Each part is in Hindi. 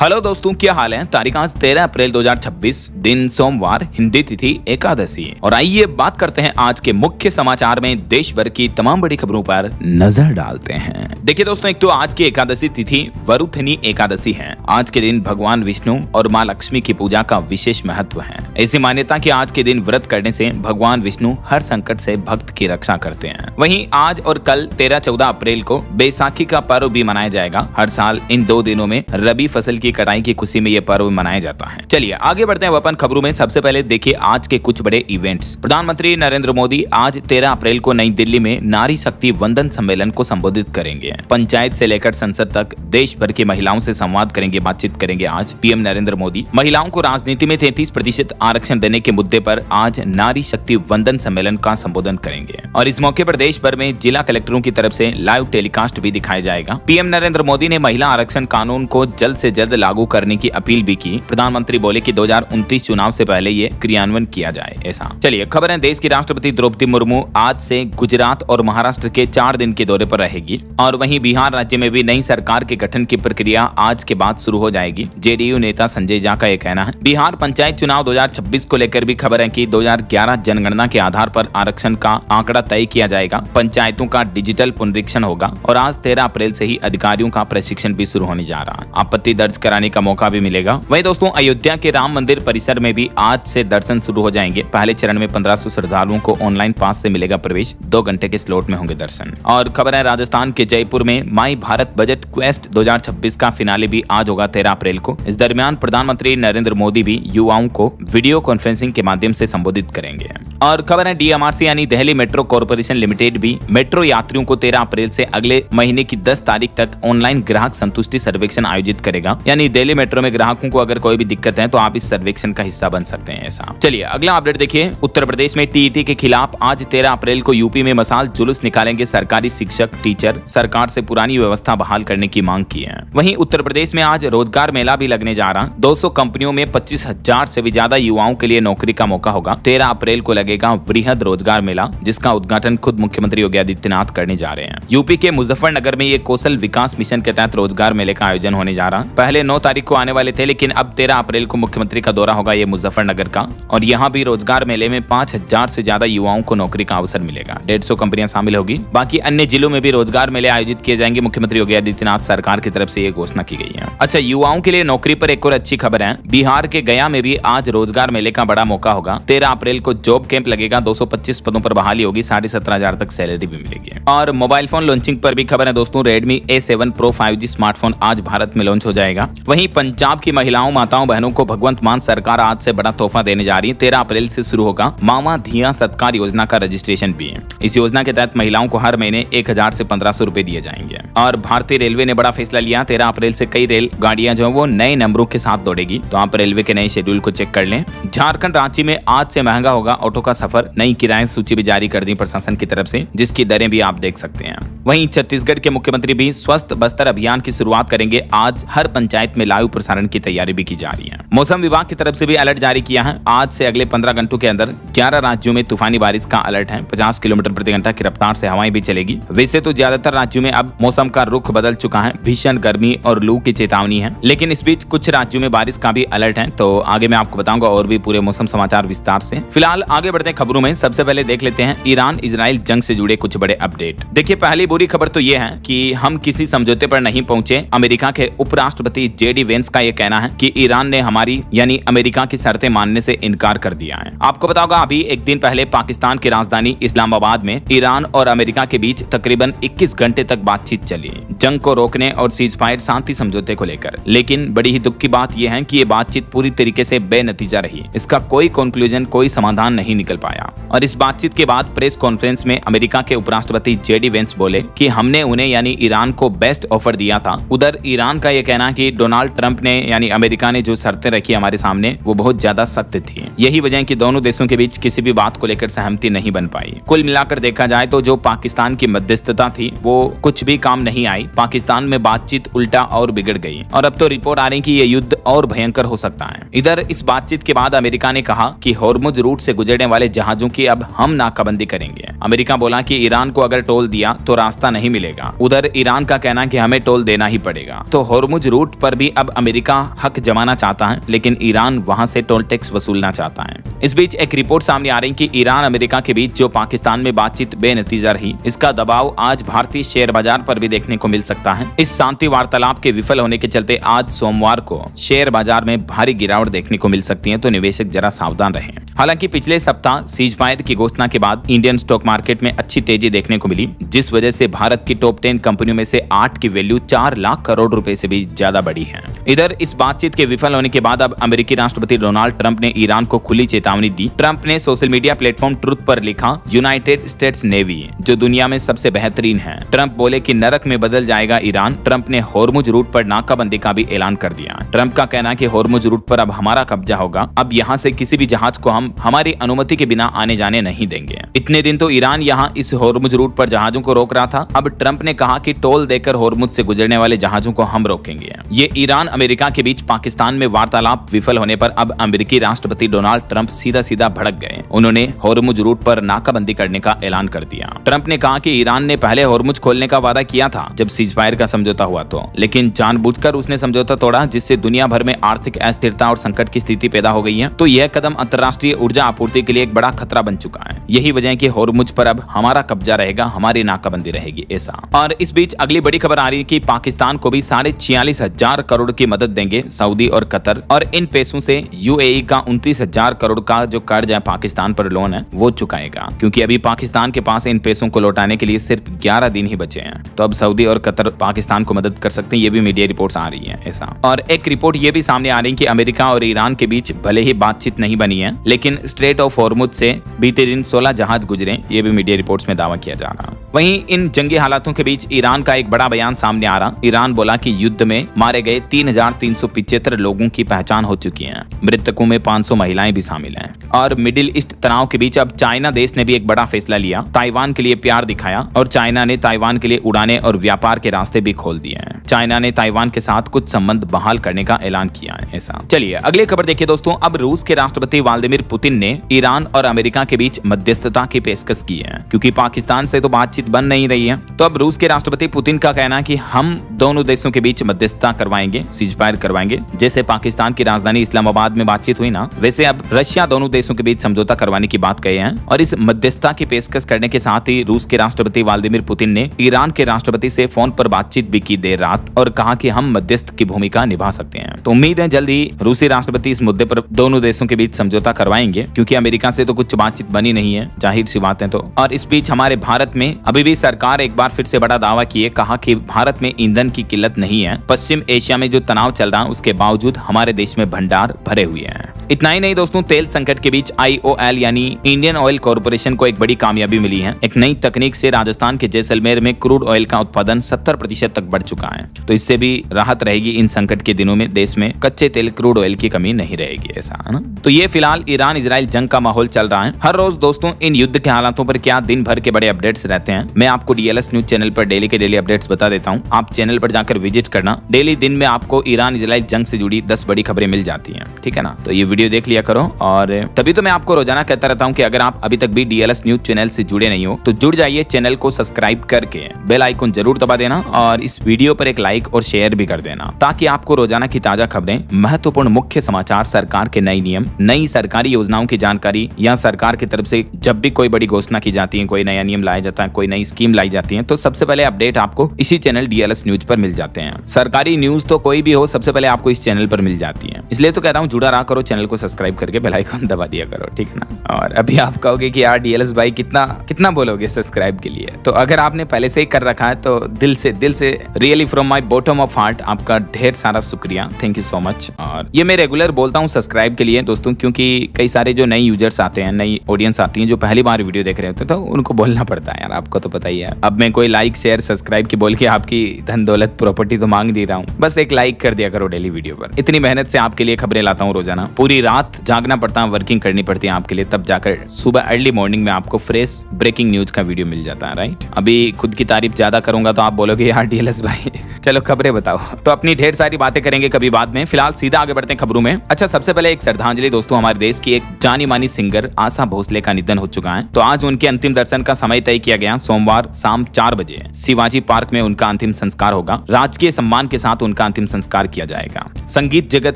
हेलो दोस्तों, क्या हाल है। तारीख आज 13 अप्रैल 2026, दिन सोमवार, हिंदी तिथि एकादशी। और आइए बात करते हैं आज के मुख्य समाचार में देश भर की तमाम बड़ी खबरों पर नजर डालते हैं। देखिए दोस्तों, एक तो आज की एकादशी तिथि वरुथनी एकादशी है। आज के दिन भगवान विष्णु और माँ लक्ष्मी की पूजा का विशेष महत्व है। ऐसी मान्यता कि आज के दिन व्रत करने से भगवान विष्णु हर संकट से भक्त की रक्षा करते हैं। वहीं आज और कल 13-14 अप्रैल को बैसाखी का पर्व भी मनाया जाएगा। हर साल इन दो दिनों में रबी फसल की कटाई की खुशी में यह पर्व मनाया जाता है। चलिए आगे बढ़ते हैं अपन खबरों में। सबसे पहले देखिए आज के कुछ बड़े इवेंट्स। प्रधानमंत्री नरेंद्र मोदी आज 13 अप्रैल को नई दिल्ली में नारी शक्ति वंदन सम्मेलन को संबोधित करेंगे। पंचायत से लेकर संसद तक देश भर की महिलाओं से संवाद करेंगे, बातचीत करेंगे। आज पीएम नरेंद्र मोदी महिलाओं को राजनीति में 33% आरक्षण देने के मुद्दे पर आज नारी शक्ति वंदन सम्मेलन का संबोधन करेंगे। और इस मौके पर देश भर में जिला कलेक्टरों की तरफ से लाइव टेलीकास्ट भी दिखाया जाएगा। पीएम नरेंद्र मोदी ने महिला आरक्षण कानून को जल्द से जल्द लागू करने की अपील भी की। प्रधानमंत्री बोले कि 2029 चुनाव से पहले ये क्रियान्वयन किया जाए ऐसा। चलिए खबर है, देश की राष्ट्रपति द्रौपदी मुर्मू आज से गुजरात और महाराष्ट्र के 4 दिन के दौरे पर रहेगी। और वहीं बिहार राज्य में भी नई सरकार के गठन की प्रक्रिया आज के बाद शुरू हो जाएगी। जेडीयू नेता संजय झा का यह कहना है। बिहार पंचायत चुनाव 2026 को लेकर भी खबर है कि 2011 जनगणना के आधार पर आरक्षण का आंकड़ा तय किया जाएगा। पंचायतों का डिजिटल पुनरीक्षण होगा और आज 13 अप्रैल से ही अधिकारियों का प्रशिक्षण भी शुरू होने जा रहा है। आपत्ति दर्ज कराने का मौका भी मिलेगा। वहीं दोस्तों, अयोध्या के राम मंदिर परिसर में भी आज से दर्शन शुरू हो जाएंगे। पहले चरण में 1500 श्रद्धालुओं को ऑनलाइन पास से मिलेगा प्रवेश। 2 घंटे के स्लॉट में होंगे दर्शन। और खबर है, राजस्थान के जयपुर में माई भारत बजट क्वेस्ट 2026 का फिनाले भी आज होगा 13 अप्रैल को। इस दरमियान प्रधानमंत्री नरेंद्र मोदी भी युवाओं को वीडियो कॉन्फ्रेंसिंग के माध्यम से संबोधित करेंगे। और खबर है, डीएमआरसी यानी दिल्ली मेट्रो कॉर्पोरेशन लिमिटेड भी मेट्रो यात्रियों को 13 अप्रैल से अगले महीने की 10 तारीख तक ऑनलाइन ग्राहक संतुष्टि सर्वेक्षण आयोजित करेगा। यानी दिल्ली मेट्रो में ग्राहकों को अगर कोई भी दिक्कत है तो आप इस सर्वेक्षण का हिस्सा बन सकते हैं ऐसा। चलिए अगला अपडेट देखिए। उत्तर प्रदेश में टीईटी के खिलाफ आज 13 अप्रैल को यूपी में मसाल जुलूस निकालेंगे सरकारी शिक्षक टीचर। सरकार से पुरानी व्यवस्था बहाल करने की मांग की है। वहीं उत्तर प्रदेश में आज रोजगार मेला भी लगने जा रहा। 200 कंपनियों में 25,000 से भी ज्यादा युवाओं के लिए नौकरी का मौका होगा। 13 अप्रैल को लगेगा वृहद रोजगार मेला, जिसका उद्घाटन खुद मुख्यमंत्री योगी आदित्यनाथ करने जा रहे हैं। यूपी के मुजफ्फरनगर में ये कौशल विकास मिशन के तहत रोजगार मेले का आयोजन होने जा रहा। पहले 9 तारीख को आने वाले थे, लेकिन अब 13 अप्रैल को मुख्यमंत्री का दौरा होगा ये मुजफ्फरनगर का। और यहाँ भी रोजगार मेले में 5,000 से ज्यादा युवाओं को नौकरी का अवसर मिलेगा। 150 कंपनियां शामिल होगी। बाकी अन्य जिलों में भी रोजगार मेले आयोजित किए जाएंगे। मुख्यमंत्री योगी आदित्यनाथ सरकार की तरफ से ये घोषणा की गई है। अच्छा, युवाओं के लिए नौकरी पर एक और अच्छी खबर है। बिहार के गया में भी आज रोजगार मेले का बड़ा मौका होगा। 13 अप्रैल को जॉब कैंप लगेगा। 225 पदों पर बहाली होगी। 17,500 तक सैलरी भी मिलेगी। और मोबाइल फोन लॉन्चिंग पर भी खबर है दोस्तों। Redmi A7 Pro 5G smartphone आज भारत में लॉन्च हो जाएगा। वहीं पंजाब की महिलाओं, माताओं, बहनों को भगवंत मान सरकार आज से बड़ा तोहफा देने जा रही है। 13 अप्रैल से शुरू होगा मामा धिया सत्कार योजना का रजिस्ट्रेशन भी है। इस योजना के तहत महिलाओं को हर महीने 1,000 से 1,500 रुपए दिए जाएंगे। और भारतीय रेलवे ने बड़ा फैसला लिया। 13 अप्रैल से कई रेल गाड़ियां जो है वो नए नंबरों के साथ दौड़ेगी। तो आप रेलवे के नए शेड्यूल को चेक कर लें। झारखंड रांची में आज से महंगा होगा ऑटो का सफर। नई किराए सूची भी जारी कर दी प्रशासन की तरफ से, जिसकी दरें भी आप देख सकते हैं। वहीं छत्तीसगढ़ के मुख्यमंत्री भी स्वस्थ बस्तर अभियान की शुरुआत करेंगे। आज हर पंचायत में लाइव प्रसारण की तैयारी भी की जा रही है। मौसम विभाग की तरफ से भी अलर्ट जारी किया है। आज से अगले 15 घंटों के अंदर 11 राज्यों में तूफानी बारिश का अलर्ट है। 50 किलोमीटर प्रति घंटा की रफ्तार से हवाएं भी चलेगी। वैसे तो ज्यादातर राज्यों में अब मौसम का रुख बदल चुका है। भीषण गर्मी और लू की चेतावनी है, लेकिन इस बीच कुछ राज्यों में बारिश का भी अलर्ट है। तो आगे मैं आपको बताऊंगा और भी पूरे मौसम समाचार विस्तार से। फिलहाल आगे बढ़ते हैं खबरों में। सबसे पहले देख लेते हैं ईरान इजराइल जंग से जुड़े कुछ बड़े अपडेट। देखिए, पहली बुरी खबर तो ये है कि हम किसी समझौते पर नहीं पहुंचे। अमेरिका के उपराष्ट्रपति जेडी वेंस का यह कहना है कि ईरान ने हमारी यानी अमेरिका की शर्तें मानने से इनकार कर दिया है। आपको पता होगा, अभी एक दिन पहले पाकिस्तान की राजधानी इस्लामाबाद में ईरान और अमेरिका के बीच तकरीबन 21 घंटे तक बातचीत चली, जंग को रोकने और सीजफायर शांति समझौते को लेकर। लेकिन बड़ी ही दुख की बात यह है कि ये बातचीत पूरी तरीके से बेनतीजा रही। इसका कोई कंक्लूजन, कोई समाधान नहीं निकल पाया। और इस बातचीत के बाद प्रेस कॉन्फ्रेंस में अमेरिका के उपराष्ट्रपति जेडी वेंस बोले कि हमने उन्हें यानी ईरान को बेस्ट ऑफर दिया था। उधर ईरान का यह कहना है कि डोनाल्ड ट्रंप ने यानी अमेरिका ने जो शर्तें रखी हमारे सामने वो बहुत ज्यादा सख्त थी। यही वजह है कि दोनों देशों के बीच किसी भी बात को लेकर सहमति नहीं बन पाई। कुल मिलाकर देखा जाए तो जो पाकिस्तान की मध्यस्थता थी वो कुछ भी काम नहीं आई। पाकिस्तान में बातचीत उल्टा और बिगड़ गई और अब तो रिपोर्ट आ रही कि ये युद्ध और भयंकर हो सकता है। इधर इस बातचीत के बाद अमेरिका ने कहा कि होर्मुज रूट से गुजरने वाले जहाजों की अब हम नाकाबंदी करेंगे। अमेरिका बोला कि ईरान को अगर टोल दिया तो रास्ता नहीं मिलेगा। उधर ईरान का कहना कि हमें टोल देना ही पड़ेगा। तो होर्मुज रूट पर पर भी अब अमेरिका हक जमाना चाहता है, लेकिन ईरान वहां से टोल टैक्स वसूलना चाहता है। इस बीच एक रिपोर्ट सामने आ रही कि ईरान अमेरिका के बीच जो पाकिस्तान में बातचीत बेनतीजा रही, इसका दबाव आज भारतीय शेयर बाजार पर भी देखने को मिल सकता है। इस शांति वार्तालाप के विफल होने के चलते आज सोमवार को शेयर बाजार में भारी गिरावट देखने को मिल सकती है, तो निवेशक जरा सावधान रहें। हालांकि पिछले सप्ताह सीजफायर की घोषणा के बाद इंडियन स्टॉक मार्केट में अच्छी तेजी देखने को मिली, जिस वजह से भारत की टॉप 10 कंपनियों में से 8 की वैल्यू 4 लाख करोड़ रुपए से भी ज्यादा बढ़ी है। इधर इस बातचीत के विफल होने के बाद अब अमेरिकी राष्ट्रपति डोनाल्ड ट्रंप ने ईरान को खुली चेतावनी दी। ट्रंप ने सोशल मीडिया प्लेटफॉर्म ट्रुथ पर लिखा, यूनाइटेड स्टेट्स नेवी जो दुनिया में सबसे बेहतरीन है। ट्रंप बोले कि नरक में बदल जाएगा ईरान। ट्रंप ने होर्मुज रूट पर नाकाबंदी का भी ऐलान कर दिया। ट्रंप का कहना है कि होर्मुज रूट पर अब हमारा कब्जा होगा। अब यहाँ से किसी भी जहाज को हम हमारी अनुमति के बिना आने जाने नहीं देंगे। इतने दिन तो ईरान यहाँ इस होर्मुज रूट पर जहाजों को रोक रहा था। अब ट्रंप ने कहा कि टोल देकर होर्मुज से गुजरने वाले जहाजों को हम रोकेंगे। ये ईरान अमेरिका के बीच पाकिस्तान में वार्तालाप विफल होने पर अब अमेरिकी राष्ट्रपति डोनाल्ड ट्रंप सीधा सीधा भड़क गए। उन्होंने होर्मुज रूट पर नाकाबंदी करने का ऐलान कर दिया। ट्रंप ने कहा कि ईरान ने पहले होर्मुज खोलने का वादा किया था जब सीजफायर का समझौता हुआ तो, लेकिन जानबूझकर उसने समझौता तोड़ा, जिससे दुनिया भर में आर्थिक अस्थिरता और संकट की स्थिति पैदा हो गई है। तो यह कदम अंतर्राष्ट्रीय ऊर्जा आपूर्ति के लिए एक बड़ा खतरा बन चुका है। यही वजह है कि होर्मुज पर अब हमारा कब्जा रहेगा, हमारी नाकाबंदी रहेगी ऐसा। और इस बीच अगली बड़ी खबर आ रही है कि पाकिस्तान को भी 46,500 करोड़ की मदद देंगे सऊदी और कतर, और इन पैसों से यूएई का 29,000 करोड़ का जो कर्ज है पाकिस्तान पर लोन है वो चुकाएगा, क्योंकि अभी पाकिस्तान के पास इन पैसों को लौटाने के लिए सिर्फ 11 दिन ही बचे हैं। तो अब सऊदी और कतर पाकिस्तान को मदद कर सकते हैं, ये भी मीडिया रिपोर्ट्स आ रही है ऐसा। और एक रिपोर्ट ये भी सामने आ रही है कि अमेरिका और ईरान के बीच भले ही बातचीत नहीं बनी है, लेकिन स्ट्रेट ऑफ होर्मुज से बीते दिन 16 जहाज गुजरे, ये भी मीडिया रिपोर्ट्स में दावा किया जा रहा। वहीं इन जंगी हालातों के बीच ईरान का एक बड़ा बयान सामने आ रहा। ईरान बोला कि युद्ध में मारे गए 3,375 लोगों की पहचान हो चुकी है। मृतकों में 500 महिलाएं भी शामिल हैं। और मिडिल ईस्ट तनाव के बीच अब चाइना देश ने भी एक बड़ा फैसला लिया। ताइवान के लिए प्यार दिखाया और चाइना ने ताइवान के लिए उड़ाने और व्यापार के रास्ते भी खोल दिए हैं। चाइना ने ताइवान के साथ कुछ संबंध बहाल करने का ऐलान किया है ऐसा। चलिए अगली खबर देखिए दोस्तों। अब रूस के राष्ट्रपति व्लादिमीर पुतिन ने ईरान और अमेरिका के बीच मध्यस्थता की पेशकश की है, क्योंकि पाकिस्तान से तो बातचीत बन नहीं रही है। तो अब रूस के राष्ट्रपति पुतिन का कहना है कि हम दोनों देशों के बीच मध्यस्थता करवाएंगे, सीजफायर करवाएंगे। जैसे पाकिस्तान की राजधानी इस्लामाबाद में बातचीत हुई ना, वैसे अब रशिया दोनों देशों के बीच समझौता करवाने की बात कही है। और इस मध्यस्थता की पेशकश करने के साथ ही रूस के राष्ट्रपति व्लादिमीर पुतिन ने ईरान के राष्ट्रपति से फोन पर बातचीत भी की देर रात और कहा कि हम मध्यस्थ की भूमिका निभा सकते हैं। तो उम्मीद है जल्द ही रूसी राष्ट्रपति इस मुद्दे पर दोनों देशों के बीच समझौता करवाएंगे, क्योंकि अमेरिका से तो कुछ बातचीत बनी नहीं है, जाहिर सी बात है। तो और इस बीच हमारे भारत में अभी भी सरकार एक बार फिर से बड़ा दावा किए, कहा कि भारत में ईंधन की किल्लत नहीं है। पश्चिम एशिया में जो तनाव चल रहा है उसके बावजूद हमारे देश में भंडार भरे हुए हैं। इतना ही नहीं दोस्तों, तेल संकट के बीच IOL यानी इंडियन ऑयल कॉर्पोरेशन को एक बड़ी कामयाबी मिली है। एक नई तकनीक से राजस्थान के जैसलमेर में क्रूड ऑयल का उत्पादन 70% तक बढ़ चुका है। तो इससे भी राहत रहेगी। इन संकट के दिनों में देश में कच्चे तेल क्रूड ऑयल की कमी नहीं रहेगी ऐसा, है ना। तो ये फिलहाल ईरान इजराइल जंग का माहौल चल रहा है। हर रोज दोस्तों इन युद्ध के हालातों पर क्या दिन भर के बड़े अपडेट्स रहते हैं, मैं आपको DLS न्यूज चैनल पर डेली के डेली अपडेट्स बता देता हूँ। आप चैनल पर जाकर विजिट करना। डेली दिन में आपको ईरान इजराइल जंग से जुड़ी 10 बड़ी खबरें मिल जाती हैं, ठीक है ना। तो ये वीडियो देख लिया करो। और तभी तो मैं आपको रोजाना कहता रहता हूँ कि अगर आप अभी तक भी DLS न्यूज चैनल से जुड़े नहीं हो तो जुड़ जाइए। चैनल को सब्सक्राइब करके बेल आइकन जरूर दबा देना और इस वीडियो पर एक लाइक और शेयर भी कर देना, ताकि आपको रोजाना की ताजा खबरें, महत्वपूर्ण मुख्य समाचार, सरकार के नए नियम, नई सरकारी योजनाओं की जानकारी या सरकार की तरफ से जब भी कोई बड़ी घोषणा की जाती है, कोई नया नियम लाया जाता है, कोई नई स्कीम लाई जाती है, तो सबसे पहले अपडेट आपको इसी चैनल DLS न्यूज पर मिल जाते हैं। सरकारी न्यूज तो कोई भी हो, सबसे पहले आपको इस चैनल पर मिल जाती है। इसलिए तो कहता हूँ जुड़ा रहा करो, चैनल को सब्सक्राइब करके बेल आइकन दबा दिया करो, ठीक है ना। और अभी आप कहोगे कि यार DLS भाई कितना बोलोगे सब्सक्राइब के लिए, तो अगर आपने पहले से ही कर रखा है तो दिल से really from my bottom of heart आपका ढेर सारा शुक्रिया, थैंक यू सो मच। और ये मैं रेगुलर बोलता हूँ सब्सक्राइब के लिए दोस्तों, क्योंकि कई सारे जो नए यूजर्स आते हैं, नई ऑडियंस आती है जो पहली बार वीडियो देख रहे होते हैं, तो उनको बोलना पड़ता है यार, आपको तो पता ही है। अब मैं कोई लाइक शेयर सब्सक्राइब की बोल के आपकी धन दौलत प्रॉपर्टी तो मांग नहीं रहा हूँ, बस एक लाइक कर दिया करो डेली वीडियो पर। इतनी मेहनत से आपके लिए खबरें लाता हूँ रोजाना, पूरी रात जागना पड़ता है, वर्किंग करनी पड़ती है आपके लिए, तब जाकर सुबह अर्ली मॉर्निंग में आपको फ्रेश ब्रेकिंग न्यूज का वीडियो मिल जाता है, राइट। अभी खुद की तारीफ ज्यादा करूंगा तो आप बोलोगे यार DLS भाई चलो खबरें बताओ, तो अपनी ढेर सारी बातें करेंगे कभी बाद में। फिलहाल सीधा आगे बढ़ते हैं खबरों में। अच्छा, सबसे पहले एक श्रद्धांजलि दोस्तों, हमारे देश की एक जानी मानी सिंगर आशा भोसले का निधन हो चुका है। तो आज उनके अंतिम दर्शन का समय तय किया गया। सोमवार शाम 4 बजे शिवाजी पार्क में उनका अंतिम संस्कार होगा। राजकीय सम्मान के साथ उनका अंतिम संस्कार किया जाएगा। संगीत जगत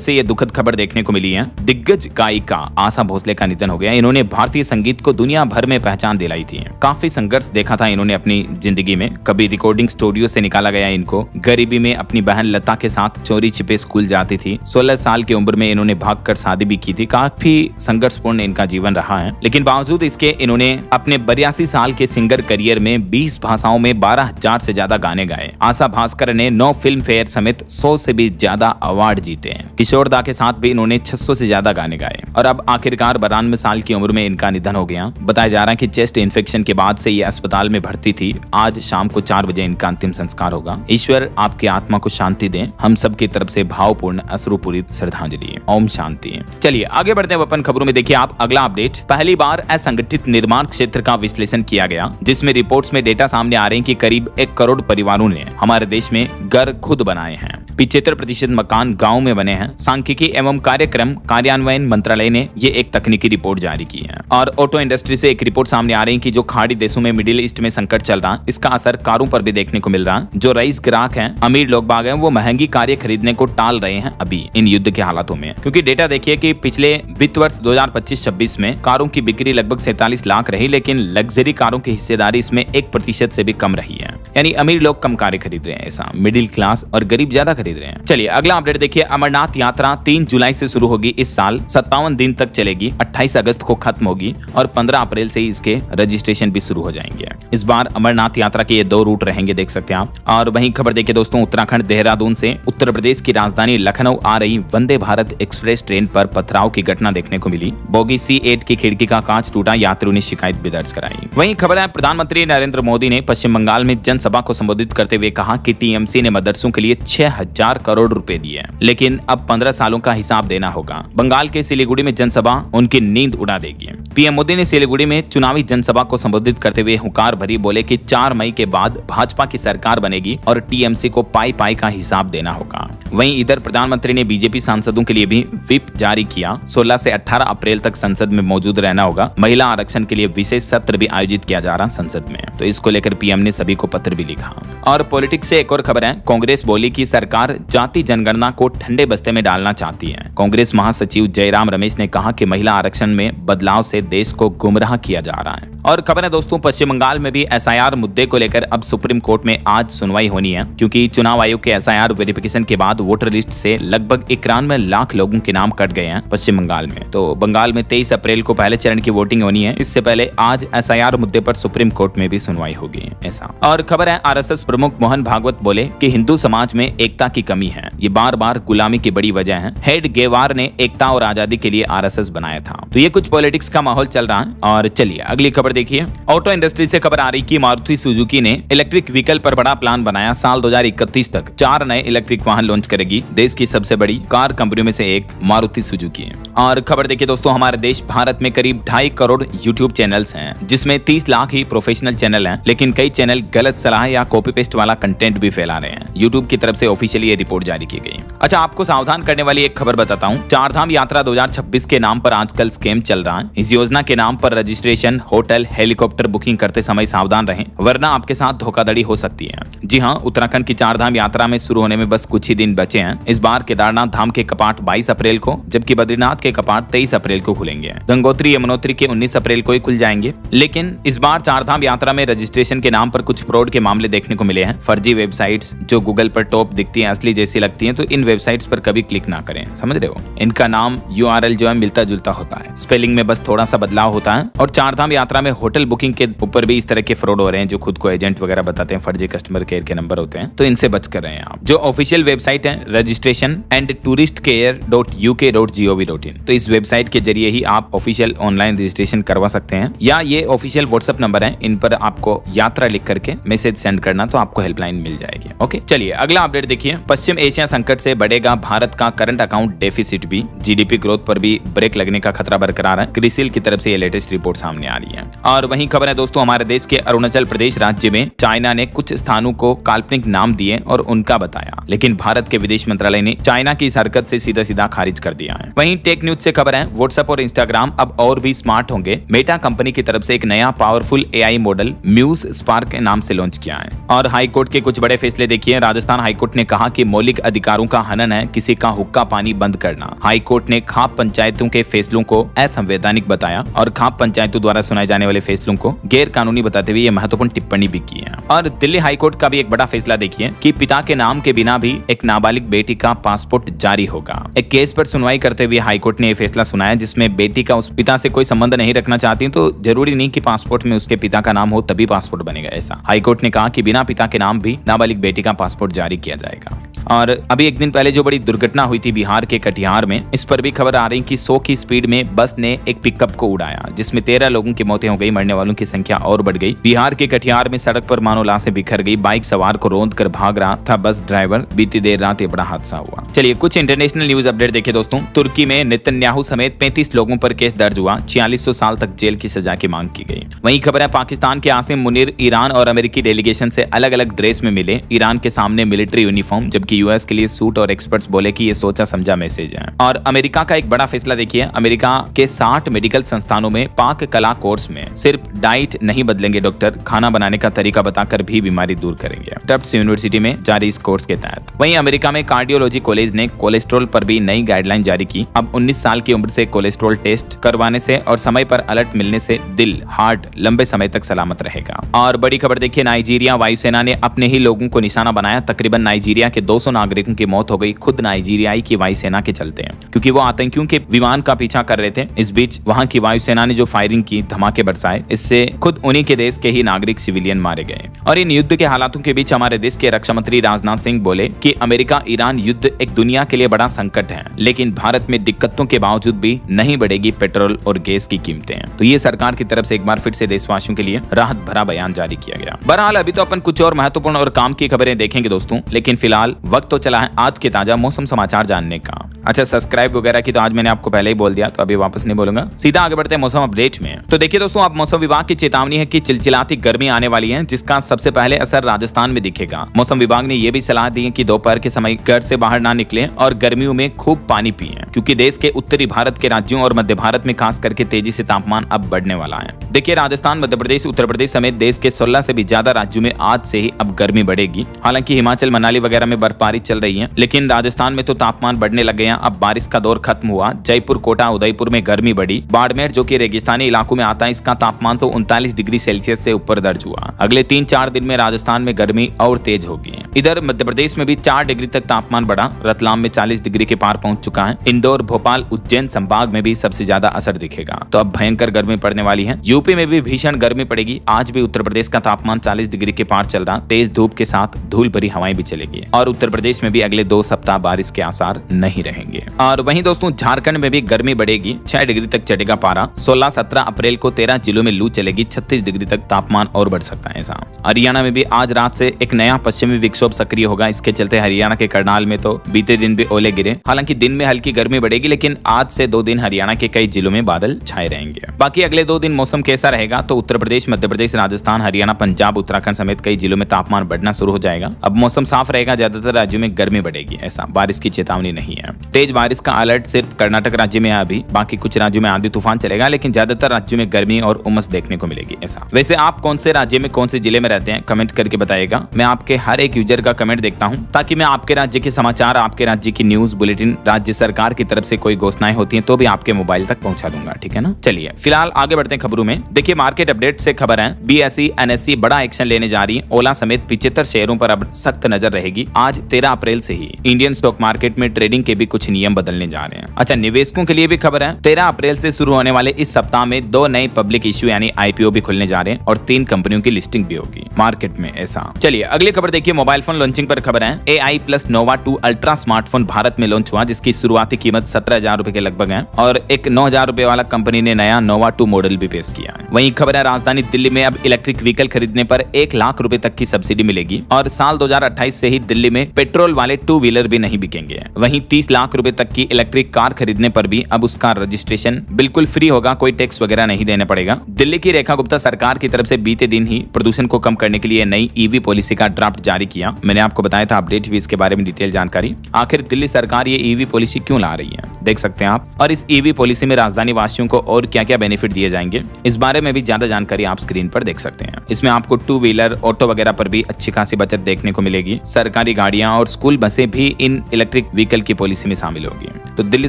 से यह दुखद खबर देखने को मिली है। दिग्गज गायिका आशा भोसले का निधन हो गया। इन्होंने भारतीय संगीत को दुनिया भर में पहचान दिलाई थी। काफी संघर्ष देखा था इन्होंने अपनी जिंदगी में। कभी रिकॉर्डिंग स्टूडियो से निकाला गया इनको, गरीबी में अपनी बहन लता के साथ चोरी छिपे स्कूल जाती थी। 16 साल की उम्र में इन्होंने भागकर शादी भी की थी। काफी संघर्षपूर्ण इनका जीवन रहा है, लेकिन बावजूद इसके इन्होंने अपने 82 साल के सिंगर करियर में 20 भाषाओं में 12,000 से ज्यादा गाने गाए। आशा भास्कर ने 9 फिल्म फेयर समेत 100 से भी ज्यादा अवार्ड जीते हैं। किशोर दा के साथ भी इन्होंने 600 से ज्यादा गाने गाए और अब आखिरकार 92 साल की उम्र में इनका निधन हो गया। बताया जा रहा है कि चेस्ट इन्फेक्शन के बाद से ये अस्पताल में भर्ती थी। आज शाम को 4 बजे इनका अंतिम संस्कार होगा। ईश्वर आपकी आत्मा को शांति दे। हम सबकी तरफ से भावपूर्ण अश्रुपूरित श्रद्धांजलि। ओम शांति। चलिए आगे बढ़ते हैं अपन खबरों में। देखिए आप अगला अपडेट। पहली बार असंगठित निर्माण क्षेत्र का विश्लेषण किया गया, जिसमें रिपोर्ट्स में डेटा सामने आ रहे हैं कि करीब 1 करोड़ परिवारों ने हमारे देश में घर खुद बनाए हैं। 75% मकान गांव में बने हैं। सांख्यिकी एवं कार्यक्रम कार्यान्वयन मंत्रालय ने ये एक तकनीकी रिपोर्ट जारी की है। और ऑटो इंडस्ट्री से एक रिपोर्ट सामने आ रही है कि जो खाड़ी देशों में मिडिल ईस्ट में संकट चल रहा है, इसका असर कारों पर भी देखने को मिल रहा है। जो रईस ग्राहक हैं, अमीर लोग बाग हैं, वो महंगी कारें खरीदने को टाल रहे हैं अभी इन युद्ध के हालातों में। क्योंकि डेटा देखिए कि पिछले वित्त वर्ष 2025-26 में कारों की बिक्री लगभग 47 लाख रही, लेकिन लग्जरी कारों की हिस्सेदारी इसमें 1% से भी कम रही है। यानी अमीर लोग कम कारें खरीद रहे हैं, ऐसा मिडिल क्लास और गरीब ज्यादा खरीद रहे हैं। चलिए अगला अपडेट देखिए। अमरनाथ यात्रा 3 जुलाई से शुरू होगी इस साल। 57 दिन तक चलेगी। 28 अगस्त को खत्म होगी और 15 अप्रैल से इसके रजिस्ट्रेशन भी शुरू हो जाएंगे। इस बार अमरनाथ यात्रा के ये 2 रूट रहेंगे, देख सकते हैं आप। और वहीं खबर देखिए दोस्तों, उत्तराखंड देहरादून से उत्तर प्रदेश की राजधानी लखनऊ आ रही वंदे भारत एक्सप्रेस ट्रेन पर पथराव की घटना देखने को मिली। बोगी C8 की खिड़की का कांच टूटा, यात्रियों ने शिकायत भी दर्ज कराई। वहीं खबर है, प्रधानमंत्री नरेंद्र मोदी ने पश्चिम बंगाल में जनसभा को संबोधित करते हुए कहा कि टीएमसी ने मदरसों के लिए 6000 करोड़ रुपए दिए, लेकिन अब 15 सालों का हिसाब देना होगा। बंगाल के सिलीगुड़ी में जनसभा उनकी नींद उड़ा देगी। पीएम मोदी ने सिलीगुड़ी में चुनावी जनसभा को संबोधित करते हुए हुंकार भरी बोले कि 4 मई के बाद भाजपा की सरकार बनेगी और टीएमसी को पाई पाई का हिसाब देना होगा। वहीं इधर प्रधानमंत्री ने बीजेपी सांसदों के लिए भी व्हिप जारी किया। 16 से 18 अप्रैल तक संसद में मौजूद रहना होगा। महिला आरक्षण के लिए विशेष सत्र भी आयोजित किया जा रहा संसद में, तो इसको लेकर पीएम ने सभी को पत्र भी लिखा। और पॉलिटिक्स से एक और खबर है। कांग्रेस बोली कि सरकार जाति जनगणना को ठंडे बस्ते में डालना चाहती है। कांग्रेस महासचिव जयराम रमेश ने कहा कि महिला आरक्षण में बदलाव से देश को गुमराह किया जा रहा है। और खबर है दोस्तों, पश्चिम बंगाल में भी एसआईआर मुद्दे को लेकर अब सुप्रीम कोर्ट में आज सुनवाई होनी है, क्योंकि चुनाव आयोग के एसआईआर वेरिफिकेशन के बाद वोटर लिस्ट से लगभग 91 लाख लोगों के नाम कट गए हैं पश्चिम बंगाल में। तो बंगाल में 23 अप्रैल को पहले चरण की वोटिंग होनी है। इससे पहले आज एसआईआर मुद्दे पर सुप्रीम कोर्ट में भी सुनवाई होगी, ऐसा। और खबर है, आरएसएस प्रमुख मोहन भागवत बोले कि हिंदू समाज में एकता की कमी है, ये बार बार गुलामी की बड़ी वजह है। हेड गेवार ने एकता और आजादी के लिए आरएसएस बनाया था। तो ये कुछ पॉलिटिक्स का माहौल चल रहा है। और चलिए अगली खबर देखिए। ऑटो इंडस्ट्री से खबर आ रही कि मारुति सुजुकी ने इलेक्ट्रिक व्हीकल पर बड़ा प्लान बनाया। साल 2031 तक 4 नए इलेक्ट्रिक वाहन लॉन्च करेगी। देश की सबसे बड़ी कार कंपनियों में से एक मारुति सुजुकी है। और खबर देखिए दोस्तों, हमारे देश भारत में करीब 2.5 करोड़ यूट्यूब चैनल्स हैं, जिसमें 30 लाख ही प्रोफेशनल चैनल हैं, लेकिन कई चैनल गलत सलाह या कॉपी पेस्ट वाला कंटेंट भी फैला रहे हैं। यूट्यूब की तरफ से ऑफिशियली ये रिपोर्ट जारी की गई। अच्छा, आपको सावधान करने वाली एक खबर बताता हूँ। चारधाम यात्रा 2026 के नाम पर आजकल स्कैम चल रहा है। इस योजना के नाम पर रजिस्ट्रेशन, होटल, हेलीकॉप्टर बुकिंग करते समय सावधान रहें, वरना आपके साथ धोखाधड़ी हो सकती है। जी हाँ, उत्तराखंड की चारधाम यात्रा में शुरू होने में बस कुछ ही दिन बचे हैं। इस बार केदारनाथ धाम के कपाट 22 अप्रैल को, जबकि बद्रीनाथ के कपाट 23 अप्रैल को खुलेंगे। गंगोत्री यमुनोत्री के 19 अप्रैल को ही खुल जाएंगे। लेकिन इस बार चारधाम यात्रा में रजिस्ट्रेशन के नाम पर कुछ फ्रॉड के मामले देखने को मिले हैं। फर्जी वेबसाइट्स जो गूगल पर टॉप दिखती हैं, असली जैसी लगती हैं, तो इन वेबसाइट्स पर कभी क्लिक ना करें, समझ रहे हो। इनका नाम URL जो है मिलता जुलता होता है, स्पेलिंग में बस थोड़ा सा बदलाव होता है। और चारधाम यात्रा में होटल बुकिंग के ऊपर भी इस तरह के फ्रॉड हो रहे हैं, जो खुद को एजेंट वगैरह बताते हैं, फर्जी कस्टमर केयर के नंबर होते हैं, तो इनसे बच कर रहे हैं आप। जो ऑफिशियल वेबसाइट है रजिस्ट्रेशन एंड touristcare.uk.gov.in, तो इस वेबसाइट के जरिए ही आप ऑफिशियल ऑनलाइन रजिस्ट्रेशन करवा सकते हैं, या ये ऑफिशियल व्हाट्सएप नंबर है, इन पर आपको यात्रा लिख करके मैसेज सेंड करना, तो आपको हेल्पलाइन मिल जाएगी। ओके, चलिए अगला अपडेट देखिए। पश्चिम एशिया संकट से बढ़ेगा भारत का करंट अकाउंट डेफिसिट भी। जीडीपी ग्रोथ पर भी ब्रेक लगने का खतरा बरकरार है। क्रिसिल की तरफ से ये लेटेस्ट रिपोर्ट सामने आ रही है। और वहीं खबर है दोस्तों, हमारे देश के अरुणाचल प्रदेश राज्य में चाइना ने कुछ स्थानों को काल्पनिक नाम दिए और उनका बताया, लेकिन भारत के विदेश मंत्रालय ने चाइना की इस हरकत से सीधा सीधा खारिज कर दिया है। वहीं टेक न्यूज से खबर है, व्हाट्सएप और इंस्टाग्राम अब और भी स्मार्ट होंगे। मेटा कंपनी की तरफ से एक नया powerful AI model Muse Spark के नाम से लॉन्च किया है। और हाईकोर्ट के कुछ बड़े फैसले देखिए। राजस्थान हाईकोर्ट ने कहा कि मौलिक अधिकारों का हनन है किसी का हुक्का पानी बंद करना। हाई कोर्ट ने खाप पंचायतों के फैसलों को असंवैधानिक बताया और खाप पंचायतों द्वारा सुनाए जाने वाले फैसलों को गैर कानूनी बताते हुए ये महत्वपूर्ण टिप्पणी भी की है। और दिल्ली हाई कोर्ट का भी एक बड़ा फैसला देखिए कि पिता के नाम के बिना भी एक नाबालिग बेटी का पासपोर्ट जारी होगा। एक केस पर सुनवाई करते हुए हाई कोर्ट ने यह फैसला सुनाया जिसमें बेटी का उस पिता से कोई संबंध नहीं रखना चाहती तो जरूरी नहीं कि पासपोर्ट में उसके पिता का नाम हो तभी पासपोर्ट बनेगा। ऐसा हाई कोर्ट ने कहा कि बिना पिता के नाम भी नाबालिग बेटी का पासपोर्ट जारी किया जाएगा। और अभी एक दिन पहले जो बड़ी दुर्घटना हुई थी बिहार के कटिहार में, इस पर भी खबर आ रही कि 100 की स्पीड में बस ने एक पिकअप को उड़ाया जिसमें 13 लोगों की मौतें हो गई, मरने वालों की संख्या और बढ़ गई। बिहार के कटिहार में सड़क पर मानो लाशें बिखर गई, बाइक सवार को रौंद कर भाग रहा था बस ड्राइवर। बीती देर रात ये बड़ा हादसा हुआ। चलिए कुछ इंटरनेशनल न्यूज अपडेट देखिए दोस्तों। तुर्की में नेतन्याहू समेत 35 लोगों पर केस दर्ज हुआ, 4600 साल तक जेल की सजा की मांग की गई। वहीं खबर है पाकिस्तान के आसिम मुनीर ईरान और अमेरिकी डेलीगेशन से अलग अलग ड्रेस में मिले, ईरान के सामने मिलिट्री यूनिफॉर्म जबकि यूएस के लिए सूट और एक्सपर्ट्स बोले कि ये सोचा समझा मैसेज है। और अमेरिका का एक बड़ा फैसला देखिए, अमेरिका के 60 मेडिकल संस्थानों में पाक कला कोर्स में सिर्फ डाइट नहीं बदलेंगे डॉक्टर, खाना बनाने का तरीका बताकर भी बीमारी दूर करेंगे। टफ्ट्स यूनिवर्सिटी में जारी इस कोर्स के तहत। वहीं अमेरिका में कार्डियोलॉजी कॉलेज ने कोलेस्ट्रॉल पर भी नई गाइडलाइन जारी की। अब 19 साल की उम्र से कोलेस्ट्रॉल टेस्ट करवाने से और समय पर अलर्ट मिलने से दिल हार्ट लंबे समय तक सलामत रहेगा। और बड़ी खबर देखिए, नाइजीरिया वायुसेना ने अपने ही लोगों को निशाना बनाया। तकरीबन नाइजीरिया के 200 नागरिकों की मौत हो गई खुद नाइजीरियाई की वायुसेना के चलते हैं, क्योंकि वो आतंकियों के विमान का पीछा कर रहे थे। इस बीच वहां की वायुसेना ने जो फायरिंग की, धमाके बरसाए, इससे खुद उन्हीं के देश के ही नागरिक सिविलियन मारे गए। और इन युद्ध के हालातों के बीच हमारे देश के रक्षा मंत्री राजनाथ सिंह बोले कि अमेरिका ईरान युद्ध एक दुनिया के लिए बड़ा संकट है, लेकिन भारत में दिक्कतों के बावजूद भी नहीं बढ़ेगी पेट्रोल और गैस की कीमतें। तो ये सरकार की तरफ से एक बार फिर से देशवासियों के लिए राहत भरा बयान जारी किया गया। बहरहाल अभी तो अपन कुछ और महत्वपूर्ण और काम की खबरें देखेंगे दोस्तों, लेकिन फिलहाल वक्त तो चला है आज के ताजा मौसम समाचार जानने का। अच्छा, सब्सक्राइब वगैरह की तो आज मैंने आपको पहले ही बोल दिया, तो अभी वापस नहीं बोलूंगा, सीधा आगे बढ़ते हैं मौसम अपडेट में। तो देखिए दोस्तों, अब मौसम विभाग की चेतावनी है कि चिलचिलाती गर्मी आने वाली है, जिसका सबसे पहले असर राजस्थान में दिखेगा। मौसम विभाग ने यह भी सलाह दी है कि दोपहर के समय घर से बाहर ना निकलें और गर्मियों में खूब पानी पिएं, क्योंकि देश के उत्तरी भारत के राज्यों और मध्य भारत में खास करके तेजी से तापमान अब बढ़ने वाला है। देखिए, राजस्थान, मध्य प्रदेश, उत्तर प्रदेश समेत देश के 16 से भी ज्यादा राज्यों में आज से ही अब गर्मी बढ़ेगी। हालांकि हिमाचल, मनाली वगैरह में बर्फबारी चल रही है, लेकिन राजस्थान में तो तापमान बढ़ने लगे हैं। अब बारिश का दौर खत्म हुआ। जयपुर, कोटा, उदयपुर में गर्मी बढ़ी। बाड़मेर जो कि रेगिस्तानी इलाकों में आता है, इसका तापमान तो 39 डिग्री सेल्सियस से ऊपर दर्ज हुआ। अगले 3-4 दिन में राजस्थान में गर्मी और तेज होगी। इधर मध्य प्रदेश में भी 4 डिग्री तक तापमान बढ़ा। रतलाम में 40 डिग्री के पार पहुंच चुका है। इंदौर, भोपाल, उज्जैन संभाग में भी सबसे ज्यादा असर दिखेगा। तो अब भयंकर गर्मी पड़ने वाली है। यूपी में भी भीषण गर्मी पड़ेगी। आज भी उत्तर प्रदेश का तापमान 40 डिग्री के पार चल रहा। तेज धूप के साथ धूल भरी हवाएं भी चलेगी। और उत्तर प्रदेश में भी अगले 2 सप्ताह बारिश के आसार नहीं रहेंगे। और वहीं दोस्तों, झारखंड में भी गर्मी बढ़ेगी। 6 डिग्री तक चढ़ेगा पारा। 16-17 अप्रैल को 13 जिलों में लू चलेगी। 36 डिग्री तक तापमान और बढ़ सकता है। ऐसा हरियाणा में भी आज रात से एक नया पश्चिमी विक्षोभ सक्रिय होगा। इसके चलते हरियाणा के करनाल में तो बीते दिन भी ओले गिरे। हालांकि दिन में हल्की गर्मी बढ़ेगी, लेकिन आज से 2 दिन हरियाणा के कई जिलों में बादल छाए रहेंगे। बाकी अगले 2 दिन मौसम कैसा रहेगा, तो उत्तर प्रदेश, मध्य प्रदेश, राजस्थान, हरियाणा, पंजाब, उत्तराखंड समेत कई जिलों में तापमान बढ़ना शुरू हो जाएगा। अब मौसम साफ रहेगा। ज्यादातर राज्यों में गर्मी बढ़ेगी। ऐसा बारिश की चेतावनी नहीं है। तेज बारिश का अलर्ट सिर्फ कर्नाटक राज्य में है अभी। बाकी कुछ राज्यों में आंधी तूफान चलेगा, लेकिन ज्यादातर राज्यों में गर्मी और उमस देखने को मिलेगी। ऐसा वैसे आप कौन से राज्य में, कौन से जिले में रहते हैं, कमेंट करके बताइएगा। मैं आपके हर एक यूजर का कमेंट देखता हूं, ताकि मैं आपके राज्य के समाचार, आपके राज्य की न्यूज बुलेटिन, राज्य सरकार की तरफ से कोई घोषणाएं होती हैं तो भी आपके मोबाइल तक पहुंचा दूंगा। ठीक है ना। चलिए फिलहाल आगे बढ़ते हैं खबरों में। देखिए, मार्केट अपडेट से खबर है, BSE, NSE बड़ा एक्शन लेने जा रही है। ओला समेत 75 शेयरों पर अब सख्त नजर रहेगी। आज 13 अप्रैल से ही इंडियन स्टॉक मार्केट में ट्रेडिंग के भी कुछ नियम बदलने जा रहे हैं। अच्छा, निवेशकों के लिए भी खबर है, 13 अप्रैल से शुरू होने वाले इस सप्ताह में 2 नए पब्लिक इश्यू यानी IPO भी खुलने जा रहे हैं और 3 कंपनियों की लिस्टिंग भी होगी मार्केट में। ऐसा चलिए अगली खबर देखिए, मोबाइल फोन लॉन्चिंग पर खबर है। AI प्लस नोवा 2 अल्ट्रा स्मार्टफोन भारत में लॉन्च हुआ, जिसकी शुरुआती कीमत 17,000 रुपए के लगभग है और एक 9,000 रुपए वाला कंपनी ने नया नोवा 2 मॉडल भी पेश किया है। वहीं खबर है, राजधानी दिल्ली में अब इलेक्ट्रिक व्हीकल खरीदने पर 1 लाख रुपए तक की सब्सिडी मिलेगी और साल 2028 से ही दिल्ली में पेट्रोल वाले 2 व्हीलर भी नहीं बिकेंगे। वहीं 30 लाख रुपए तक की इलेक्ट्रिक कार खरीदने पर भी अब उसका रजिस्ट्रेशन बिल्कुल फ्री होगा, कोई टैक्स वगैरह नहीं देना पड़ेगा। दिल्ली की रेखा गुप्ता सरकार की तरफ से बीते दिन ही प्रदूषण को कम करने के लिए नई EV पॉलिसी का ड्राफ्ट जारी किया। मैंने आपको बताया था अपडेट भी इसके बारे में डिटेल जानकारी। आखिर दिल्ली सरकार ये EV पॉलिसी क्यों ला रही है, देख सकते हैं आप। और इस EV पॉलिसी में राजधानी वासियों को और क्या क्या बेनिफिट दिए जाएंगे, इस बारे में भी ज्यादा जानकारी आप स्क्रीन पर देख सकते हैं। इसमें आपको 2 व्हीलर, ऑटो वगैरह पर भी अच्छी खासी बचत देखने को मिलेगी। सरकार सरकारी गाड़ियां और स्कूल बसें भी इन इलेक्ट्रिक व्हीकल की पॉलिसी में शामिल होगी। तो दिल्ली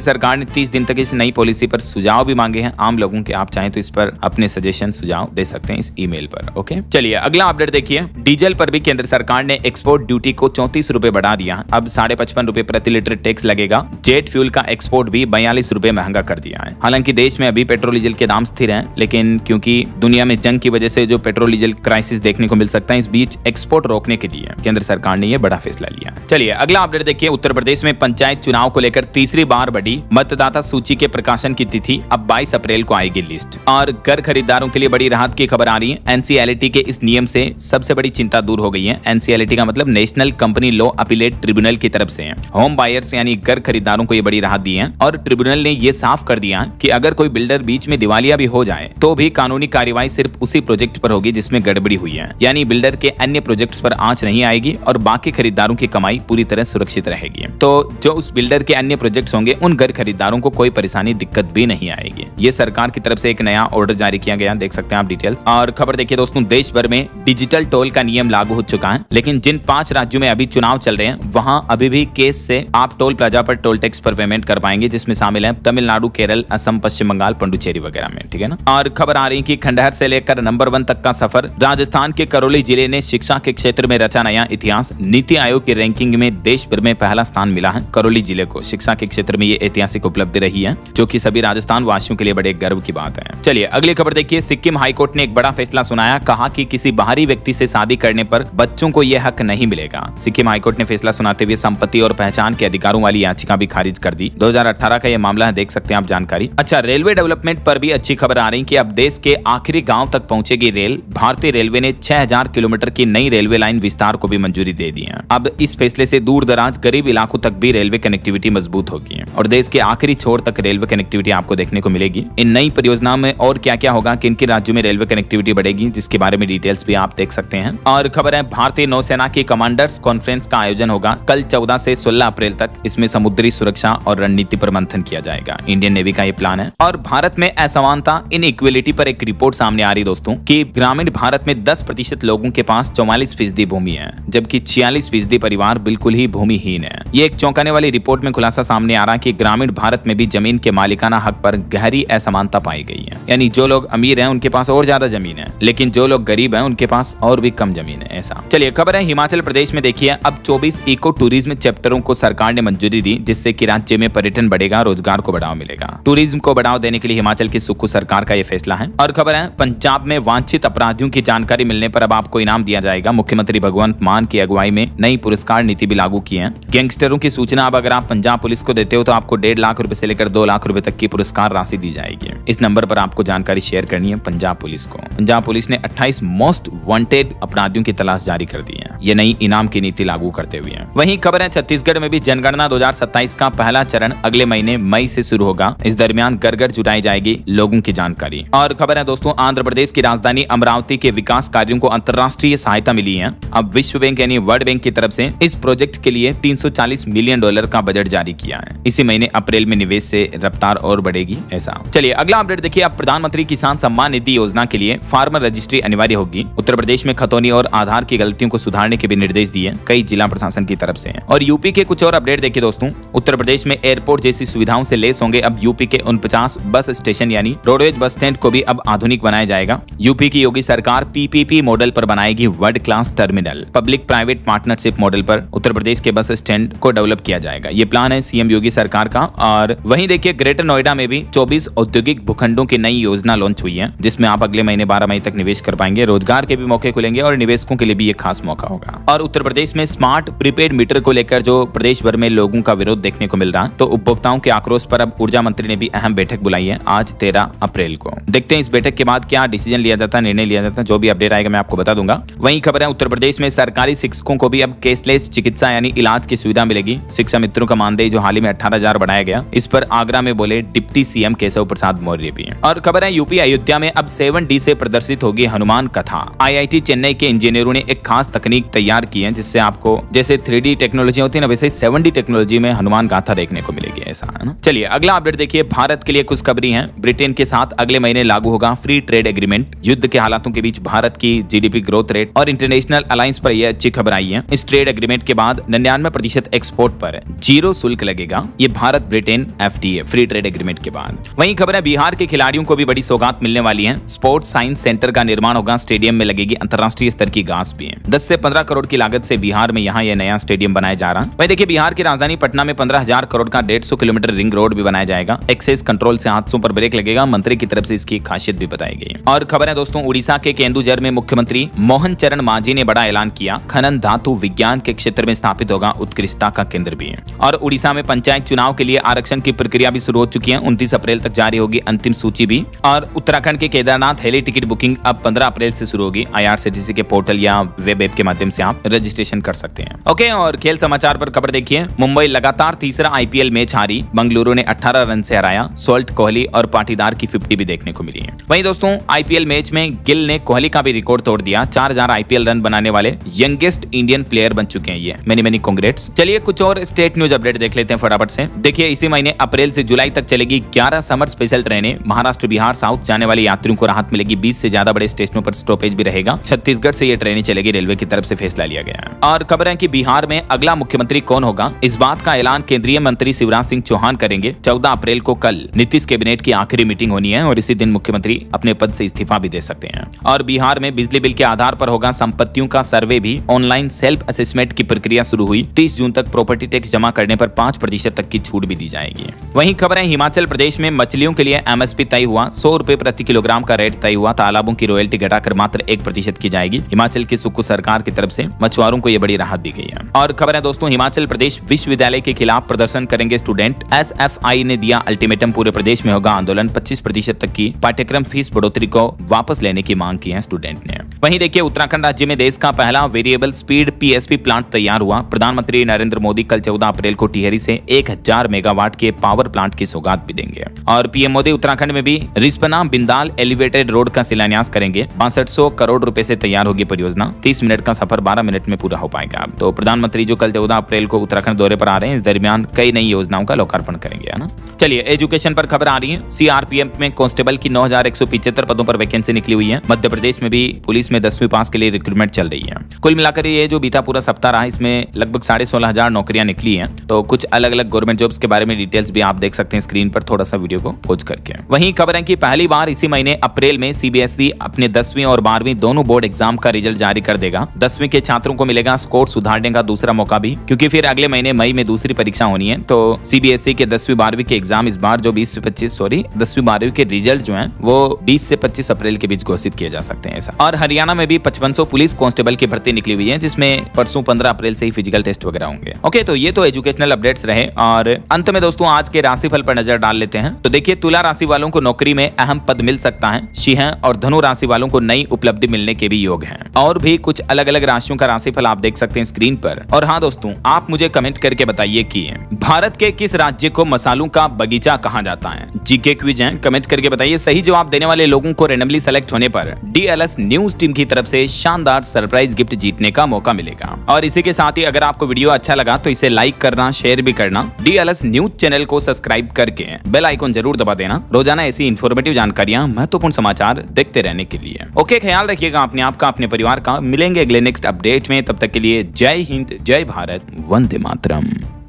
सरकार ने 30 दिन तक इस नई पॉलिसी पर सुझाव भी मांगे हैं आम लोगों के। आप चाहें तो इस पर अपने सजेशन सुझाव दे सकते हैं इस ईमेल पर। ओके, चलिए अगला अपडेट देखिए। डीजल पर भी केंद्र सरकार ने एक्सपोर्ट ड्यूटी को 34 रुपए बढ़ा दिया। अब 55.5 रुपए प्रति लीटर टैक्स लगेगा। जेट फ्यूल का एक्सपोर्ट भी 42 रुपए महंगा कर दिया है। हालांकि देश में अभी पेट्रोल डीजल के दाम स्थिर हैं, लेकिन क्योंकि दुनिया में जंग की वजह से जो पेट्रोल डीजल क्राइसिस देखने को मिल सकता है, इस बीच एक्सपोर्ट रोकने के लिए केंद्र सरकार ने यह बड़ा फैसला लिया। चलिए अगला अपडेट देखिए। उत्तर प्रदेश में पंचायत चुनाव को लेकर तीसरी बार बढ़ी मतदाता सूची के प्रकाशन की तिथि। अब 22 अप्रैल को आएगी लिस्ट। और घर खरीदारों के लिए बड़ी राहत की खबर आ रही है। एनसीएलटी के इस नियम से सबसे बड़ी चिंता दूर हो गई है। एनसीएलटी का मतलब national company law appellate tribunal की तरफ से है। होम बायर्स यानी घर खरीदारों को यह बड़ी राहत दी है और ट्रिब्यूनल ने यह साफ कर दिया कि अगर कोई बिल्डर बीच में दिवालिया भी हो जाए तो भी कानूनी कार्रवाई सिर्फ उसी प्रोजेक्ट पर होगी जिसमें गड़बड़ी हुई है। यानी बिल्डर के अन्य प्रोजेक्ट्स पर आंच नहीं आएगी और बाकी खरीदारों की कमाई पूरी तरह सुरक्षित रहेगी। तो जो उस बिल्डर के अन्य प्रोजेक्ट्स होंगे उन घर खरीदारों को कोई परेशानी दिक्कत भी नहीं आएगी। ये सरकार की तरफ से एक नया ऑर्डर जारी किया गया, देख सकते हैं आप डिटेल्स। और खबर देखिए दोस्तों, देश भर में डिजिटल टोल का नियम लागू हो चुका है, लेकिन जिन 5 राज्यों में अभी चुनाव चल रहे हैं वहां अभी भी केस से आप टोल प्लाजा पर टोल टैक्स पर पेमेंट कर पाएंगे, जिसमें शामिल है तमिलनाडु, केरल, असम, पश्चिम बंगाल, पुडुचेरी वगैरह में। ठीक है ना। और खबर आ रही है कि खंडहर से लेकर नंबर 1 तक का सफर। राजस्थान के करौली जिले ने शिक्षा के क्षेत्र में रचा नया इतिहास। नीति आयोग की रैंकिंग में देश भर में पहला स्थान मिला है करौली जिले को। शिक्षा के क्षेत्र में ये ऐतिहासिक उपलब्धि रही है, जो कि सभी राजस्थान वासियों के लिए बड़े गर्व की बात है। चलिए अगली खबर देखिए। सिक्किम हाईकोर्ट ने एक बड़ा फैसला सुनाया। कहा कि किसी बाहरी व्यक्ति से शादी करने पर बच्चों को यह हक नहीं मिलेगा। सिक्किम हाईकोर्ट ने फैसला सुनाते हुए संपत्ति और पहचान के अधिकारों वाली याचिका भी खारिज कर दी। 2018 का यह मामला है, देख सकते हैं आप जानकारी। अच्छा, रेलवे डेवलपमेंट पर भी अच्छी खबर आ रही कि अब देश के आखिरी गांव तक पहुंचेगी रेल। भारतीय रेलवे ने 6000 किलोमीटर की नई रेलवे लाइन विस्तार को भी मंजूरी दे दी है। अब इस फैसले से दूर दराज गरीब इलाकों तक भी रेलवे कनेक्टिविटी मजबूत होगी और देश के आखिरी छोर तक रेलवे कनेक्टिविटी आपको देखने को मिलेगी। इन नई परियोजनाओं में और क्या क्या होगा, किन किन राज्यों में रेलवे कनेक्टिविटी बढ़ेगी, जिसके बारे में डिटेल्स भी आप देख सकते हैं। और खबर है भारतीय नौसेना की कमांडर्स कॉन्फ्रेंस का आयोजन होगा कल 14 से 16 अप्रैल तक। इसमें समुद्री सुरक्षा और रणनीति पर मंथन किया जाएगा। इंडियन नेवी का ये प्लान है। और भारत में असमानता इन इक्वलिटी पर एक रिपोर्ट सामने आ रही दोस्तों कि ग्रामीण भारत में 10% लोगों के पास 44% भूमि है, जबकि 46% परिवार बिल्कुल ही भूमिहीन है। ये एक चौंकाने वाली रिपोर्ट में खुलासा सामने आ रहा है कि ग्रामीण भारत में भी जमीन के मालिकाना हक पर गहरी असमानता पाई गई है। यानी जो लोग अमीर हैं उनके पास और ज्यादा जमीन है, लेकिन जो लोग गरीब हैं उनके पास और भी कम जमीन है। ऐसा। चलिए खबर है हिमाचल प्रदेश में देखिए। अब 24 इको टूरिज्म चैप्टरों को सरकार ने मंजूरी दी, जिससे कि राज्य में पर्यटन बढ़ेगा, रोजगार को बढ़ावा मिलेगा। टूरिज्म को बढ़ावा देने के लिए हिमाचल की सुक्खू सरकार का यह फैसला है। और खबर है पंजाब में वांछित अपराधियों की जानकारी मिलने पर अब आपको इनाम दिया जाएगा। मुख्यमंत्री भगवंत मान की अगुवाई में नई पुरस्कार नीति भी लागू की है। गैंगस्टरों की सूचना अब अगर आप पंजाब पुलिस को देते हो तो आपको 1.5 लाख रुपए से लेकर 2 लाख रुपए तक की पुरस्कार राशि दी जाएगी। इस नंबर पर आपको जानकारी शेयर करनी है पंजाब पुलिस को। पंजाब पुलिस ने 28 मोस्ट वांटेड अपराधियों की तलाश जारी कर दी है, ये नई इनाम की नीति लागू करते हुए। वहीं खबर है छत्तीसगढ़ में भी जनगणना 2027 का पहला चरण अगले महीने मई से शुरू होगा। इस दरमियान घर घर जुटाई जाएगी लोगों की जानकारी। और खबर है दोस्तों आंध्र प्रदेश की राजधानी अमरावती के विकास कार्यों को अंतर्राष्ट्रीय सहायता मिली है। अब विश्व बैंक यानी वर्ल्ड बैंक की तरफ से इस प्रोजेक्ट के लिए $340 मिलियन का बजट जारी किया है। इसी महीने अप्रैल में निवेश से रफ्तार और बढ़ेगी। ऐसा। चलिए अगला अपडेट देखिए। अब प्रधानमंत्री किसान सम्मान निधि योजना के लिए फार्मर रजिस्ट्री अनिवार्य होगी। उत्तर प्रदेश में खतौनी और आधार की गलतियों को सुधारने के भी निर्देश दिए कई जिला प्रशासन की तरफ से। और यूपी के कुछ और अपडेट देखिए दोस्तों। उत्तर प्रदेश में एयरपोर्ट जैसी सुविधाओं से लेस होंगे अब यूपी के 49 बस स्टेशन यानी रोडवेज बस स्टैंड को भी अब आधुनिक बनाया जाएगा। यूपी की योगी सरकार पीपीपी मॉडल पर बनाएगी world class terminal. Public private partnership model पर उत्तर प्रदेश के बस स्टैंड को डेवलप किया जाएगा। ये प्लान है सीएम योगी सरकार का। और वहीं देखिए ग्रेटर नोएडा में भी 24 औद्योगिक भूखंडों की नई योजना लॉन्च हुई है, जिसमें आप अगले महीने 12 मई तक निवेश कर पाएंगे। रोजगार के भी मौके खुलेंगे और निवेशकों के लिए भी ये खास मौका होगा। और उत्तर प्रदेश में स्मार्ट प्रीपेड मीटर को लेकर जो प्रदेश भर में लोगों का विरोध देखने को मिल रहा है, तो उपभोक्ताओं के आक्रोश पर अब ऊर्जा मंत्री ने भी अहम बैठक बुलाई है आज 13 अप्रैल को। देखते हैं इस बैठक के बाद क्या डिसीजन लिया जाता है, निर्णय लिया जाता है। जो भी अपडेट आएगा मैं आपको बता दूंगा। वहीं खबर है उत्तर प्रदेश में सरकारी शिक्षकों को भी अब केसलेस चिकित्सा यानी इलाज की सुविधा मिलेगी। शिक्षा मित्रों का मानदेय जो हाल ही में 18,000 बढ़ाया गया, इस पर आगरा में बोले डिप्टी सीएम केशव प्रसाद मौर्य भी। और खबर है यूपी अयोध्या में अब 7D से प्रदर्शित होगी हनुमान कथा। आईआईटी चेन्नई के इंजीनियरों ने एक खास तकनीक तैयार की है, जिससे आपको जैसे 3D टेक्नोलॉजी होती है ना, वैसे 7D टेक्नोलॉजी में हनुमान गाथा देखने को मिलेगी। ऐसा है ना। चलिए अगला अपडेट देखिए। भारत के लिए खुशखबरी है। ब्रिटेन के साथ अगले महीने लागू होगा फ्री ट्रेड एग्रीमेंट। युद्ध के हालातों के बीच भारत की जीडीपी ग्रोथ रेट और इंटरनेशनल अलायंस पर यह अच्छी खबर आई है। इस ट्रेड एग्रीमेंट के बाद 99% एक्सपोर्ट पर 0 शुल्क लगेगा। ये Bharat Britain FTA free trade agreement के बाद। वहीं खबर है बिहार के खिलाड़ियों को भी बड़ी सौगात मिलने वाली है। स्पोर्ट्स साइंस सेंटर का निर्माण होगा, स्टेडियम में लगेगी अंतर्राष्ट्रीय स्तर की घास भी है। 10 से 15 करोड़ की लागत से बिहार में यहाँ यह नया स्टेडियम बनाया जा रहा है। वही देखिए बिहार की राजधानी पटना में 15,000 करोड़ का 150 किलोमीटर रिंग रोड भी बनाया जाएगा। एक्सेस कंट्रोल से हादसों पर ब्रेक लगेगा, मंत्री की तरफ से इसकी खासियत भी बताई गई। और खबर है दोस्तों उड़ीसा के केंदुझर में मुख्यमंत्री मोहन चरण मांझी ने बड़ा ऐलान किया, खनन धातु विज्ञान के क्षेत्र में स्थापित होगा उत्कृष्टता का केंद्र भी है। और उड़ीसा में पंचायत चुनाव के लिए आरक्षण की प्रक्रिया भी शुरू हो चुकी है। 29 अप्रैल तक जारी होगी अंतिम सूची भी। और उत्तराखंड के केदारनाथ हेली टिकट बुकिंग अब 15 अप्रैल से शुरू होगी। IRCTC के पोर्टल या वेब ऐप के माध्यम से आप रजिस्ट्रेशन कर सकते हैं। ओके, और खेल समाचार पर खबर देखिए, मुंबई लगातार तीसरा IPL मैच हारी, बंगलुरु ने 18 रन से हराया। सोल्ट, कोहली और पाटीदार की 50 भी देखने को मिली है। वहीं दोस्तों IPL मैच में गिल ने कोहली का भी रिकॉर्ड तोड़ दिया। 4000 IPL रन बनाने वाले यंगेस्ट इंडियन प्लेयर बन चुके हैं ये। Many congrats. चलिए कुछ और स्टेट न्यूज अपडेट देख लेते हैं फटाफट से। देखिए इसी महीने अप्रैल से जुलाई तक चलेगी 11 समर स्पेशल ट्रेनें। महाराष्ट्र, बिहार, साउथ जाने वाले यात्रियों को राहत मिलेगी। 20 से ज्यादा बड़े स्टेशनों पर स्टॉपेज भी रहेगा। छत्तीसगढ़ से ये ट्रेनें चलेगी, रेलवे की तरफ से फैसला लिया गया है। और खबर है कि बिहार में अगला मुख्यमंत्री कौन होगा, इस बात का ऐलान केंद्रीय मंत्री शिवराज सिंह चौहान करेंगे। 14 अप्रैल को कल नीतीश कैबिनेट की आखिरी मीटिंग होनी है और इसी दिन मुख्यमंत्री अपने पद से इस्तीफा भी दे सकते हैं। और बिहार में बिजली बिल के आधार पर होगा संपत्तियों का सर्वे भी। ऑनलाइन सेल्फ असेसमेंट की प्रक्रिया शुरू हुई। 30 जून तक प्रॉपर्टी टैक्स जमा करने पर 5% तक की छूट भी दी जाएगी। वहीं खबर है हिमाचल प्रदेश में मछलियों के लिए MSP तय हुआ। 100 रुपए प्रति किलोग्राम का रेट तय हुआ। तालाबों की रॉयल्टी घटाकर मात्र 1% की जाएगी। हिमाचल की सुक्कू सरकार की तरफ से मछुआरों को यह बड़ी राहत दी गई है। और खबर है दोस्तों हिमाचल प्रदेश विश्वविद्यालय के खिलाफ प्रदर्शन करेंगे स्टूडेंट। SFI ने दिया अल्टीमेटम, पूरे प्रदेश में होगा आंदोलन। 25% तक की पाठ्यक्रम फीस बढ़ोतरी को वापस लेने की मांग की है स्टूडेंट ने। वहीं देखिए उत्तराखंड राज्य में देश का पहला वेरिएबल स्पीड PSP प्लांट तैयार हुआ। प्रधानमंत्री नरेंद्र मोदी कल 14 अप्रैल को टिहरी से 1000 मेगावाट के पावर प्लांट की सौगात भी देंगे। और PM मोदी उत्तराखंड में भी रिस्पना बिंदाल एलिवेटेड रोड का शिलान्यास करेंगे। 6500 करोड़ रुपए से तैयार होगी परियोजना। 30 मिनट का सफर 12 मिनट में पूरा हो पाएगा। तो प्रधानमंत्री जो कल 14 अप्रैल को उत्तराखंड दौरे पर आ रहे हैं, इस दरमियान कई नई योजनाओं का लोकार्पण करेंगे, है ना। चलिए एजुकेशन पर खबर आ रही है। CRPF में कांस्टेबल की 9175 पदों पर वैकेंसी निकली हुई है। मध्य प्रदेश में भी पुलिस में 10वीं पास के लिए रिक्रूटमेंट चल रही है। कुल मिलाकर ये जो बीता पूरा सप्ताह रहा, इसमें लगभग 16,500 नौकरियां निकली हैं। तो कुछ अलग अलग गवर्नमेंट जॉब्स के बारे में डिटेल्स भी आप देख सकते हैं स्क्रीन पर, थोड़ा सा वीडियो को पॉज करके। वहीं खबर है कि पहली बार इसी महीने अप्रैल में CBSE अपने 10वीं और 12वीं दोनों बोर्ड एग्जाम का रिजल्ट जारी कर देगा। 10वीं के छात्रों को मिलेगा स्कोर सुधारने का दूसरा मौका भी, क्योंकि फिर अगले महीने मई में दूसरी परीक्षा होनी है। तो CBSE के 10वीं 12वीं के एग्जाम इस बार जो 10वीं 12वीं के रिजल्ट जो हैं वो 20 से 25 अप्रैल के बीच घोषित किए जा सकते हैं ऐसा। और हरियाणा में भी 5500 पुलिस कांस्टेबल की भर्ती निकली हुई है, जिसमें परसों 15 अप्रैल से ही फिजिकल टेस्ट वगैरह होंगे। ओके, तो ये तो एजुकेशनल अपडेट्स रहे। और अंत में दोस्तों आज के राशिफल पर नजर डाल लेते हैं। तो देखिए तुला राशि वालों को नौकरी में अहम पद मिल सकता है। सिंह और धनु राशि वालों को नई उपलब्धि मिलने के भी योग हैं। और भी कुछ अलग अलग राशियों का राशिफल आप देख सकते हैं स्क्रीन पर। और हाँ दोस्तों, आप मुझे कमेंट करके बताइए कि भारत के किस राज्य को मसालों का बगीचा कहा जाता है। जीके क्विज है, कमेंट करके बताइए। सही जवाब देने वाले लोगों को रैंडमली सेलेक्ट होने पर DLS न्यूज टीम की तरफ से शानदार सरप्राइज गिफ्ट जीतने का मौका मिलेगा। और इसी के साथ ही अगर आपको वीडियो अच्छा लगा तो इसे लाइक करना, शेयर भी करना। DLS न्यूज चैनल को सब्सक्राइब करके बेल आइकन जरूर दबा देना, रोजाना ऐसी इंफॉर्मेटिव जानकारियां, महत्वपूर्ण समाचार देखते रहने के लिए। ओके, ख्याल रखिएगा अपने आप का, अपने परिवार का। मिलेंगे अगले नेक्स्ट अपडेट में, तब तक के लिए जय हिंद, जय भारत, वंदे मातरम।